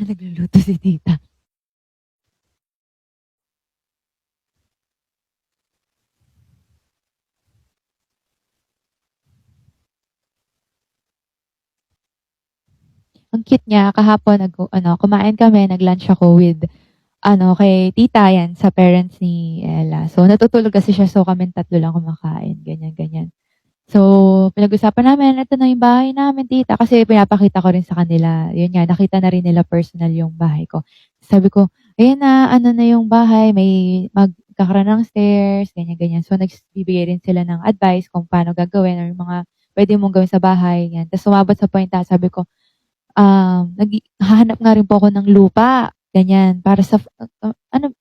nagluluto si tita. Ang cute niya, kahapon kumain kami, nag-lunch ako with kay tita, yan, sa parents ni Ella. So, natutulog kasi siya, so kaming tatlo lang kumakain, ganyan, ganyan. So, pinag-usapan namin, ito na yung bahay namin, tita. Kasi pinapakita ko rin sa kanila. Yun nga, nakita na rin nila personal yung bahay ko. Sabi ko, ayan na, ano na yung bahay, may magkakaroon ng stairs, ganyan, ganyan. So, nagbibigay rin sila ng advice kung paano gagawin or yung mga pwede mong gawin sa bahay. Yan. Tapos sumabot sa point na sabi ko, hahanap nga rin po ako ng lupa, ganyan, para sa,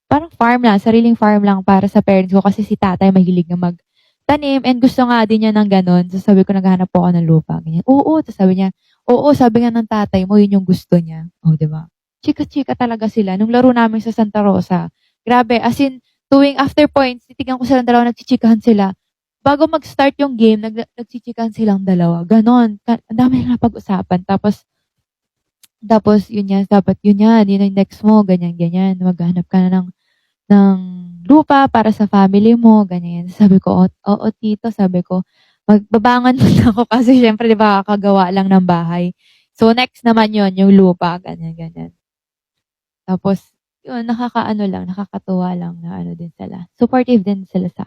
parang farm lang, sariling farm lang para sa parents ko kasi si tatay mahilig na magtanim and gusto nga din niya ng gano'n. So sabi ko, naghahanap po ako ng lupa, ganyan. Oo, tapos sabi niya, oo, sabi nga ng tatay mo, yun yung gusto niya. Oh, di ba? Chika-chika talaga sila. Nung laro namin sa Santa Rosa, grabe, as in, tuwing after points, titignan ko silang dalawa, nagchichikahan sila. Bago mag-start yung game, nagchichikahan silang dalawa. Ganon. Ang dami na pag-usapan. Tapos yun yan, dapat yun yan, yun ang next mo, ganyan, ganyan. Maghanap ka na ng lupa para sa family mo, ganyan. Sabi ko, oo, tito, sabi ko, magbabangon muna ako kasi syempre, di ba, kakagawa lang ng bahay. So, next naman yun, yung lupa, ganyan, ganyan. Tapos, yun, nakakatuwa lang na din sila. Supportive din sila sa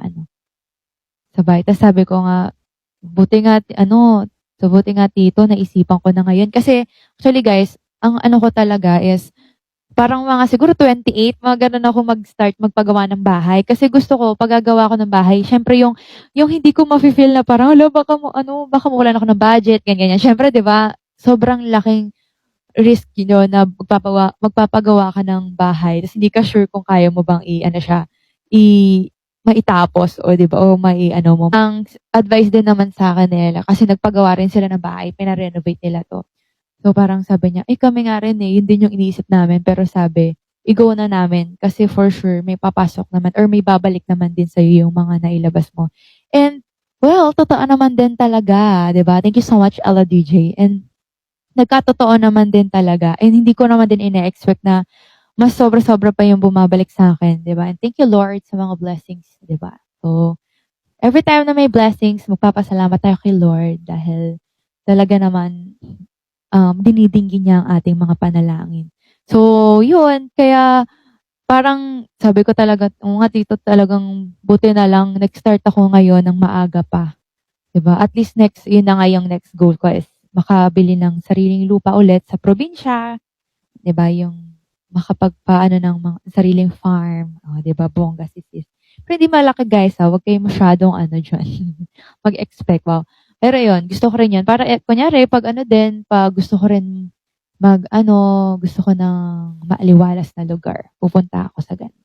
bahay. Tapos sabi ko nga, buti nga tito, naisipan ko na ngayon. Kasi, actually guys, ang ko talaga is, parang mga siguro 28, mga ganun ako mag-start magpagawa ng bahay. Kasi gusto ko, paggagawa ko ng bahay, syempre yung hindi ko mafe-feel na parang, baka mawalan ako ng budget, ganyan, ganyan. Syempre, di ba, sobrang laking risk yun na magpapagawa ka ng bahay, tapos hindi ka sure kung kaya mo bang maitapos, o di ba, o mo. Ang advice din naman sa akin nila, kasi nagpagawa rin sila ng bahay, pinarenovate nila to. So parang sabi niya, kami nga rin yun din yung iniisip namin. Pero sabi, i-go na namin kasi for sure may papasok naman or may babalik naman din sa'yo yung mga nailabas mo. And well, totoo naman din talaga, di ba? Thank you so much, Ella DJ. And nagkatotoo naman din talaga. And hindi ko naman din ina-expect na mas sobra-sobra pa yung bumabalik sa akin, di ba? And thank you, Lord, sa mga blessings, di ba? So, every time na may blessings, magpapasalamat tayo kay Lord dahil talaga naman dinidinggin niya ang ating mga panalangin. So, yun. Kaya, parang, sabi ko talaga, nga tito, talagang buti na lang, nag-start ako ngayon ng maaga pa. Diba? At least yun na nga yung next goal ko is makabili ng sariling lupa ulit sa probinsya. Diba? Yung makapagpaano ng mga sariling farm. Diba? Bongga si sis. Pero hindi malaki guys huwag kayo masyadong dyan. Mag-expect. Wow. Pero yun, gusto ko rin yun. Para, kunyari, pag gusto ko rin gusto ko ng maaliwalas na lugar. Pupunta ako sa ganun.